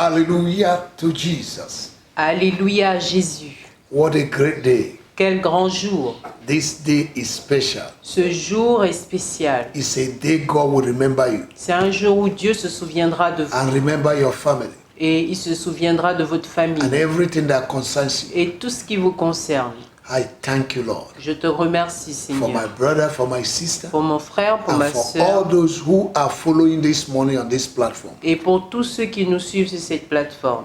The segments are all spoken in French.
Hallelujah to Jesus. Alléluia à Jésus. What a great day. Quel grand jour. This day is special. Ce jour est spécial. It's a day God will remember you C'est un jour où Dieu se souviendra de vous. and remember your family Et il se souviendra de votre famille. and everything that concerns you. Et tout ce qui vous concerne. I thank you, Lord, Je te remercie, for my Seigneur. brother, for my sister, Pour mon frère, pour and ma for all soeur. those who are following this morning on this platform. Et pour tous ceux qui nous suivent sur cette plateforme.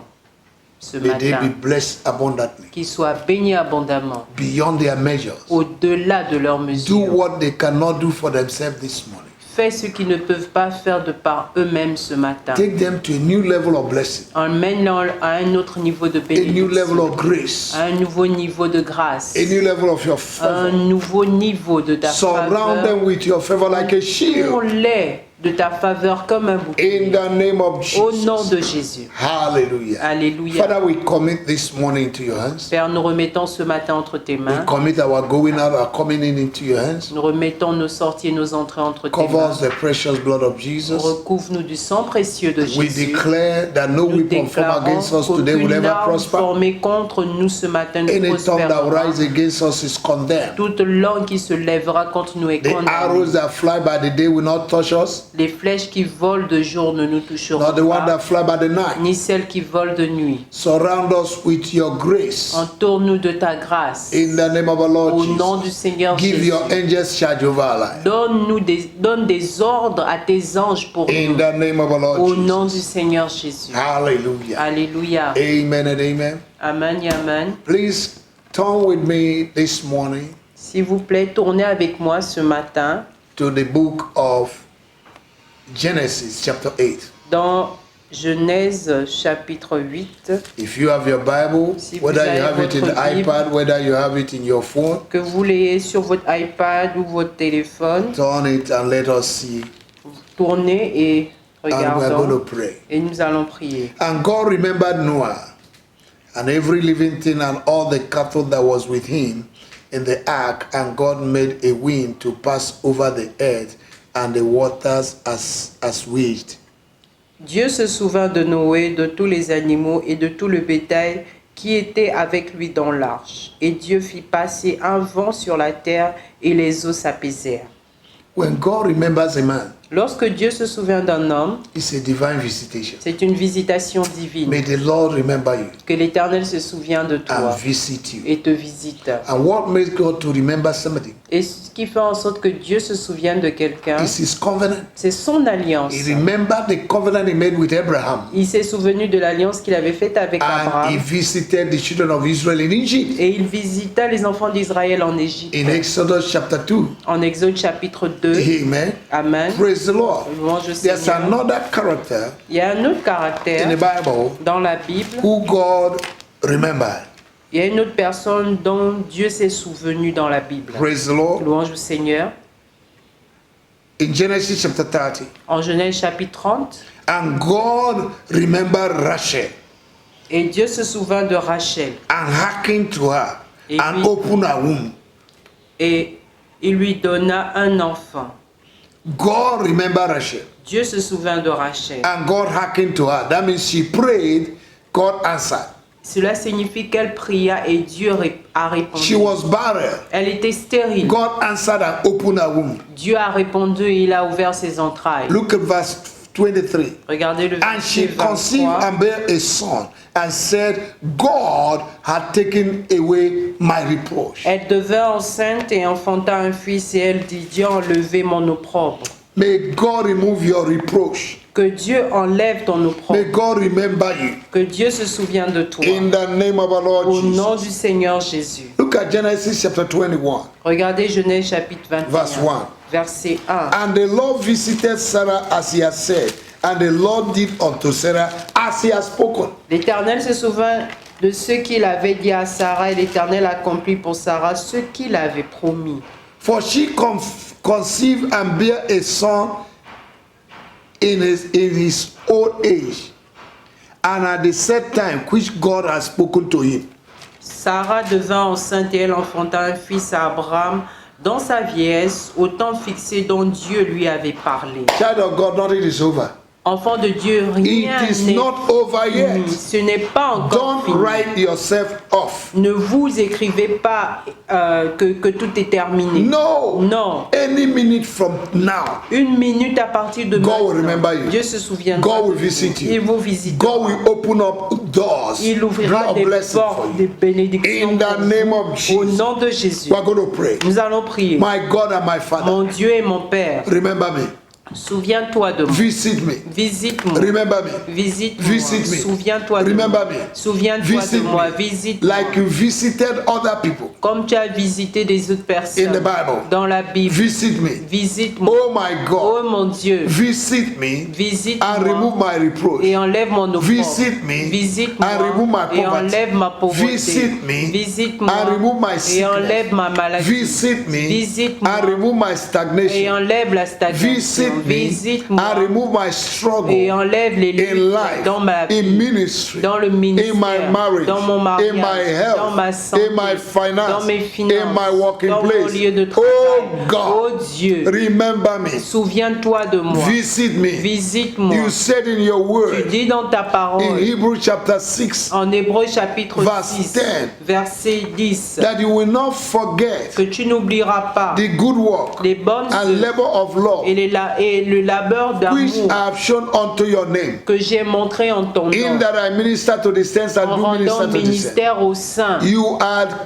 Ce May they be matin. blessed abundantly, Qu'ils soient bénis abondamment. beyond their measures. Au-delà de leurs Do mesures. what they cannot do for themselves this morning. Fais ce qu'ils ne peuvent pas faire de par eux-mêmes ce matin. Take them to a new level of blessing, Emmène-les à un autre niveau de a new level bénédiction. of grace, À un nouveau niveau de grâce. a new level of your Un favor. nouveau niveau de ta Surround faveur. them with your favor like a shield. Entoure-les de ta faveur comme un In bouclier. the name of Au nom Jesus. de Jésus. Hallelujah. Alléluia. Father, we commit this morning into your hands. Père, nous remettons ce matin entre tes We mains. commit our going out, our coming in into your hands. Nous remettons nos sorties et nos entrées entre tes Cover mains. us the precious blood of Jesus. Recouvre-nous du sang précieux de We Jésus. declare that no Nous weapon formed against us déclarons today will qu'aucune ever arme prosper. formée contre nous ce matin ne Any tongue that prospérera. rises against us is condemned. Toute langue qui se lèvera contre nous est The condamnée. arrows that fly by the day will not touch us, Les flèches qui volent de jour ne nous toucheront nor the one pas, that fly by the night. ni celles qui volent de nuit. Surround us with your grace. Entoure-nous de ta grâce. In the name of our Lord Au nom du Jesus. Seigneur Give Jésus. your angels charge over our life. Donne des ordres à tes anges pour In nous. the name of our Lord Au nom du Jesus. Seigneur Jésus. Hallelujah. Alléluia. Amen and amen. Amen et amen. Please turn with me this morning S'il vous plaît, tournez avec moi ce matin to the book of Genesis, chapter 8. dans Genèse chapitre 8. If you have your Bible, Si vous whether you avez have it in the votre Bible, iPad, whether you have it in your phone, Que vous l'ayez sur votre iPad ou votre téléphone, turn it and let us see. tournez et And we are going to regardons. pray. Et nous allons prier. And God remembered Noah and every living thing and all the cattle that was with him in the ark, and God made a wind to pass over the earth, and the waters assuaged. Dieu se souvint de Noé, de tous les animaux et de tout le bétail qui était avec lui dans l'arche. Et Dieu fit passer un vent sur la terre et les eaux s'apaisèrent. When God remembers a man, Lorsque Dieu se souvient d'un homme, it's a divine visitation. c'est une visitation divine. May the Lord remember you Que l'Éternel se souvient de and toi visit you. et te visite. And what makes God to remember somebody Et ce qui fait en sorte que Dieu se souvienne de quelqu'un, is his covenant. c'est son alliance. He remembered the covenant he made with Abraham, Il s'est souvenu de l'alliance qu'il avait faite avec and he Abraham. visited the children of Israel in Egypt. Et il visita les enfants d'Israël en Égypte. In Exodus chapter 2. En Exode chapitre 2. Amen. Amen. Praise the Lord. Louange au There's Seigneur. another character Il y a un autre in caractère the Bible dans la Bible. who God remembered. Il y a une autre personne dont Dieu s'est souvenu dans la Bible. Praise the Lord. Louange au Seigneur. In Genesis chapter 30. En Genèse chapitre 30. And God remembered Rachel Et Dieu se souvint de Rachel. and hearkened to her Et and puis- opened her womb. Et il lui donna un enfant. God remembered Rachel Dieu se souvint de Rachel. and God hearkened to her. That means she prayed, God answered. Cela signifie qu'elle pria et Dieu a répondu. She was barren. Elle était stérile. God answered and opened her womb. Dieu a répondu et il a ouvert ses entrailles. Look at verse 23. Regardez le And she verset conceived 23. and bare a son and said, God had taken away my reproach. Elle devint enceinte et enfanta un fils et elle dit, Dieu a enlevé mon opprobre. May God remove your reproach. Que Dieu enlève ton May opprobre. God remember you. Que Dieu se souvienne de toi. In the name of our Lord Au nom Jesus. du Seigneur Jésus. Look at Genesis chapter 21, Regardez Genèse chapitre 21. verse 1. Verset 1. And the Lord visited Sarah as he had said, and the Lord did unto Sarah as he had spoken. L'Éternel se souvint de ce qu'il avait dit à Sarah et l'Éternel accomplit pour Sarah ce qu'il avait promis. For she conceived and bare a son in his old age, and at the set time which God had spoken to him. Sarah devint enceinte et elle enfanta un fils à Abraham dans sa vieillesse, au temps fixé dont Dieu lui avait parlé. Child of God, nothing is over. Enfant de Dieu, rien It is n'est not over fini. yet. Ce n'est pas encore Don't fini. write yourself off. Ne vous écrivez pas que tout est terminé. No. Non. Any minute from now, Une minute à partir de God will maintenant, remember you. Dieu se souviendra. God will de vous. visit you. Il vous visitera. God will open up doors. Il ouvrira God des bless it for portes, des you. bénédictions In the pour name vous. of Au Jesus. nom de Jésus. We are going to pray. Nous allons prier. My God and my Father, Mon Dieu et mon Père, remember me. souviens-toi de moi. Visit me. Visite-moi. Remember me. Visite-moi. Visit me. Souviens-toi de Remember moi. me. Souviens-toi Visit de moi. me. Visite-moi. Like you visited other people Comme tu as visité des autres in personnes the Bible. dans la Bible. Visit me. Visite-moi. Oh my Oh God. mon Dieu. Visit me and remove Visite-moi my reproach. et enlève mon offense. Visit me Visite-moi and remove my et poverty. enlève ma pauvreté. Visit me Visite-moi and remove my et sickness. enlève ma maladie. Visit me Visite-moi and remove my et stagnation. enlève la stagnation. Visit me Visite-moi and remove my et struggle enlève les in luttes life, dans ma in vie, ministry, dans le in ministère, my marriage, dans mon mariage, in my health, dans ma santé, in my finance, dans mes finances, in my working dans mon place. lieu de travail. Oh God, Oh Dieu, remember me. souviens-toi de moi. Visit me. Visite-moi. You said in your Tu word dis dans ta in parole, Hebrews chapter 6 en Hébreux chapitre Verse 6, 10, verset 10, that you will not forget que tu n'oublieras pas the good work les bonnes and œuvres labor of love et le labeur which d'amour I have shown unto your name, que j'ai montré en ton in nom, that I minister to the saints and en do rendant minister to the saints. ministère aux saints.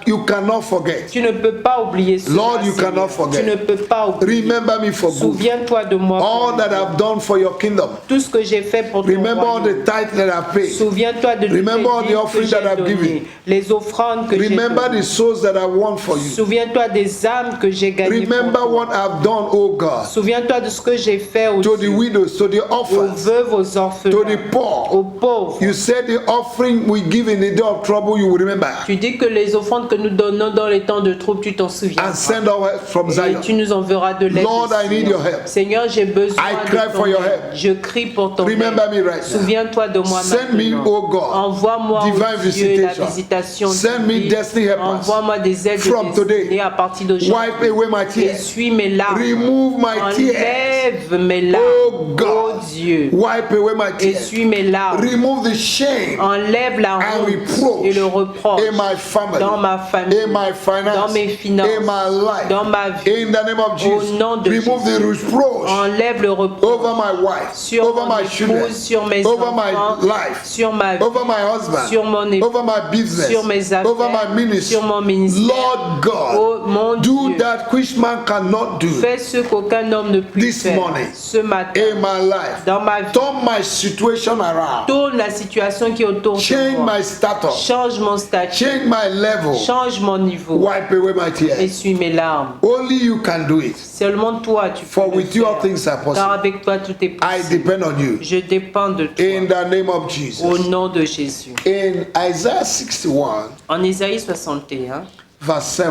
You cannot forget. Tu ne peux pas oublier cela, Lord, you Seigneur. cannot forget. Tu ne peux pas oublier. Remember me for good. Souviens-toi de moi. pour All that I've done for your kingdom. tout ce que j'ai fait pour ton Remember all royaume. the tithe that I've paid. Souviens-toi de toutes les Remember all the dîmes que offering j'ai that I've données, given. les offrandes que j'ai Remember données. the souls that I won for you. Souviens-toi des âmes que j'ai gagnées pour Remember toi. what I've done, oh God, Souviens-toi de ce que j'ai fait aux, to the widows, to the aux orphans, veuves, aux to orphelins, the poor. aux pauvres. You said the offering we give in the day of trouble, you will remember. Tu dis que les offrandes que nous donnons dans les temps de trouble, tu t'en souviens. And send our help from Et Zion. tu nous enverras de l'aide. Lord, de I need Sion. your help. Seigneur, j'ai besoin I de cry ton for your aide. help. Je crie pour ton Remember aide. me right now. Souviens-toi de moi Send me, maintenant. oh God, Envoie-moi, divine oh Dieu, la visitation. visitation Send me divine. destiny helpers. Envoie-moi des aides From today. destinées à partir d'aujourd'hui. Wipe away my tears. Essuie mes larmes. Remove my tears. Enlève mes larmes. Oh God. Oh Dieu. Wipe away my tears. Essuie mes larmes. Remove the shame Enlève la and honte reproach et le reproche in my family, dans ma famille, in my finance, dans mes finances, in my life, dans ma vie. in the name of Jesus. Au nom de Remove the reproach Enlève le reproche over my wife, sur over mon my children, épouse, sur mes over enfants, my life, sur ma vie, over my husband, sur mon époux, over my business, sur mes affaires, over my ministry. sur mon ministère. Lord God, Oh mon do Dieu, that which man cannot do fais ce qu'aucun homme ne peut this faire morning ce matin in my life. dans ma vie. Turn my situation around. Tourne la situation qui est autour de Change moi. my status. Change mon statut. Change my level. Change mon niveau. Wipe away my tears. Essuie mes larmes. Only you can do it. Seulement toi, tu peux For le with you all faire. things are Car possible. avec toi, tout est I possible. depend on you. Je dépends de toi. In the name of Au Jesus. nom de Jésus. In Isaiah 61, En Isaïe 61, verse 7,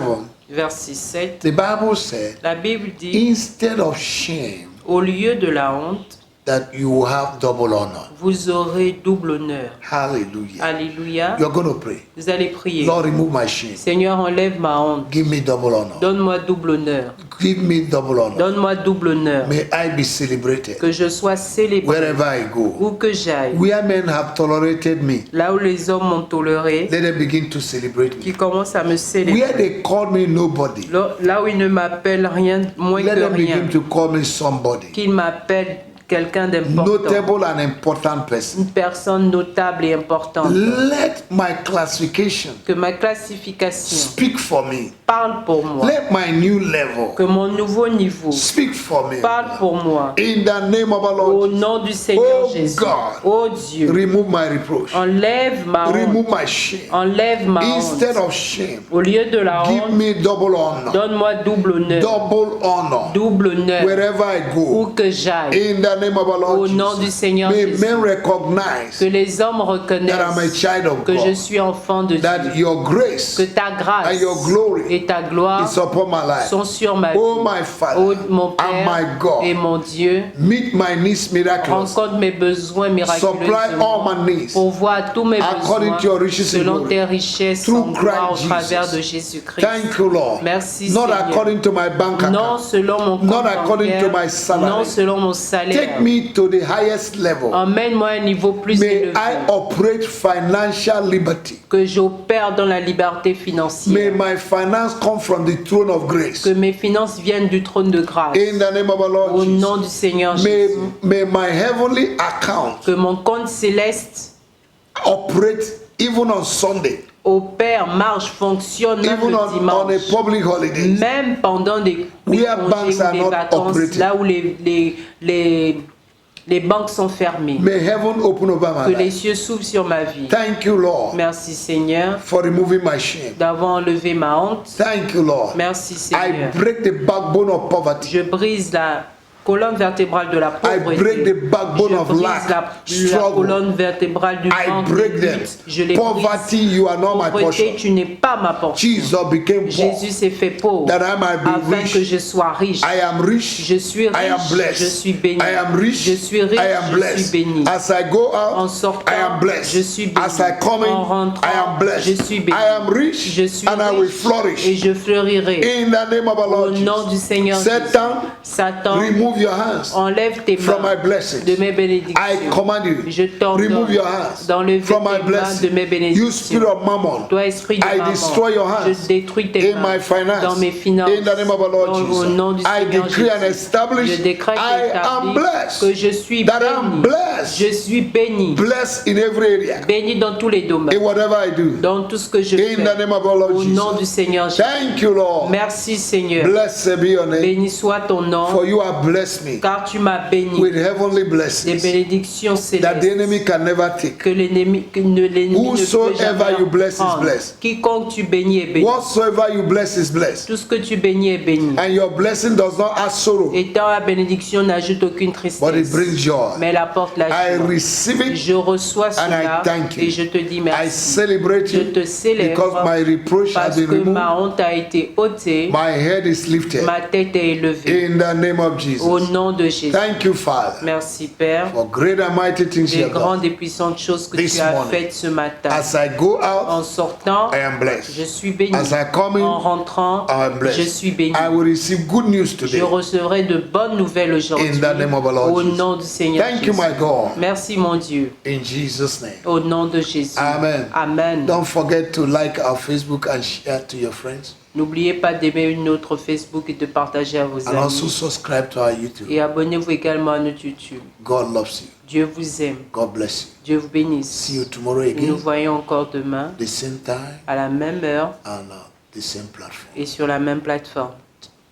verset 7, the Bible said, la Bible dit, instead of shame, au lieu de la honte, that you will have double honor. vous aurez double honneur. Hallelujah. Alléluia. You're going to pray. Vous allez prier. Lord, remove my shame. Seigneur, enlève ma honte. Give me double honor. Donne-moi double honneur. Give me double honor. Donne-moi double honneur. May I be celebrated Que je sois célébré wherever I go. où que j'aille. Where men have tolerated me, Là où les hommes m'ont toléré, let them begin to celebrate qui me. commencent à me Where célébrer. they call me nobody, Là où ils ne m'appellent rien, moins let que them rien. begin to call me somebody. Qu'ils m'appellent quelqu'un d'important. Notable and important person. Une personne notable et importante. Let my classification Que ma classification speak for me. parle pour moi. Let my new level Que mon nouveau niveau speak for me. parle pour moi. In the name of our Au Lord, nom du Seigneur Oh Jésus. God. Oh Dieu, remove my reproach. enlève ma honte. Remove my shame. Enlève ma Instead honte. of shame, Au lieu de la give honte, me double honor. donne-moi double honneur. Double honor. Double honneur. Wherever I Où go. que j'aille. In the name of our Lord Au nom du Jesus. Seigneur May Jésus. men recognize Que les hommes that I'm a reconnaissent child of que je God. suis enfant de That Dieu. your grace Que ta grâce and your glory et ta gloire is upon my life. sont sur ma vie. Oh my Father Oh mon and Père my God, et mon Dieu, meet my needs miraculously. rencontre mes besoins Supply all my miraculeusement. needs Pourvois tous mes according besoins to your riches in selon glory. tes richesses Through en gloire au Christ travers Jesus. de Jésus-Christ. Thank you, Lord. Merci Not Seigneur. according to my bank Non account. selon mon Not compte according bancaire, to my salary. non selon mon salaire, faire. me to the highest level. Emmène-moi à un niveau plus May élevé. I operate financial liberty. Que j'opère dans la liberté May financière. my finance come from the throne of grace. Que mes finances viennent du trône de grâce. In the name of our Lord Au Jesus. nom du Seigneur Jésus. May my heavenly account Que mon compte céleste operate even on Sunday, opère, marche, fonctionne même even le on a dimanche. public holiday. Même pendant des Where congés banks are ou des not vacances, operating. là où les banques sont fermées. May heaven open over my Que les life. cieux s'ouvrent sur ma vie. Thank you, Lord, Merci Seigneur for removing my shame. d'avoir enlevé ma honte. Thank you, Lord. Merci I Seigneur. break the backbone of poverty. Je brise la colonne vertébrale de la I break the pauvreté. backbone Je of brise lack, la struggle. colonne vertébrale du I manque, break de them. lutte. Je les Poverty, brise. you are not my Pauvreté, portion. tu n'es pas ma portion. Jesus became poor Jésus s'est fait pauvre that I might be afin rich. que je sois riche. I am rich. Je suis riche, I am blessed. je suis béni. I am rich. Je suis riche, I am je blessed. suis béni. As I go En out, sortant, I am blessed. je suis béni. As I come in, En rentrant, I am blessed. je suis béni. I am rich, Je suis and I will riche flourish. et je fleurirai. In the name of our Au Lord nom du Jesus. Seigneur Jésus. Satan, Satan, remove your hands enlève tes from my mains blessings. de mes bénédictions. I command you, Je t'ordonne remove your hands d'enlever from my tes mains de blessings. mes You bénédictions. spirit of mammon, Toi, esprit de I maman, destroy your hands je détruis tes in mains my finance. dans mes finances. In the name of our Lord Au nom du Jesus. I Seigneur decree and Jésus. establish Je décrète I et am établis blessed. que je suis That I'm béni. blessed. Je suis béni. Blessed in every area. Béni dans tous les In domaines. whatever I do. Dans tout ce que je In the fais. name of our Lord Au nom du Jesus. Seigneur Jésus. Thank you, Lord. Merci Seigneur. Blessed be your name. Béni soit ton nom. For you have blessed me Car tu m'as béni. with heavenly Des blessings bénédictions that the célestes. enemy can never take. Que l'ennemi ne peut Whosoever jamais you bless is prendre. blessed. Quiconque tu bénis est béni. Whatsoever you bless is blessed. Tout ce que tu bénis est béni. And your blessing does not add sorrow, Et ta bénédiction n'ajoute aucune but it tristesse, brings joy. mais elle apporte la I joie. receive it Je reçois and I cela thank you. et je te dis I merci. celebrate Je you te célèbre because my reproach has parce been que removed. ma honte a été ôtée, My head is lifted ma tête est élevée. in the name of Au Jesus. nom de Jésus. Thank you, Father, Merci Père, for great and mighty things you des have done. grandes et puissantes choses que This tu as morning, faites ce matin. As I go En out, sortant, I am blessed. je suis béni. As I come En in, rentrant, I am blessed. je suis béni. I will receive good news Je today. recevrai de bonnes nouvelles aujourd'hui. In the name of our Lord Au Jesus. nom du Seigneur Thank you, Jésus. my God. Merci mon Dieu. In Jesus' name. Au nom de Jésus. Amen. Amen. Don't forget to like our Facebook and share to your friends. N'oubliez pas d'aimer notre Facebook et de partager à vos And also amis. subscribe to our YouTube. Et abonnez-vous également à notre YouTube. God loves you. Dieu vous aime. God bless you. Dieu vous bénisse. See you tomorrow Et nous again, voyons encore demain the same time à la même heure and the same platform. et sur la même plateforme.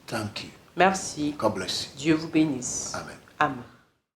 Thank you. Merci. God bless you. Dieu vous bénisse. Amen. Amen.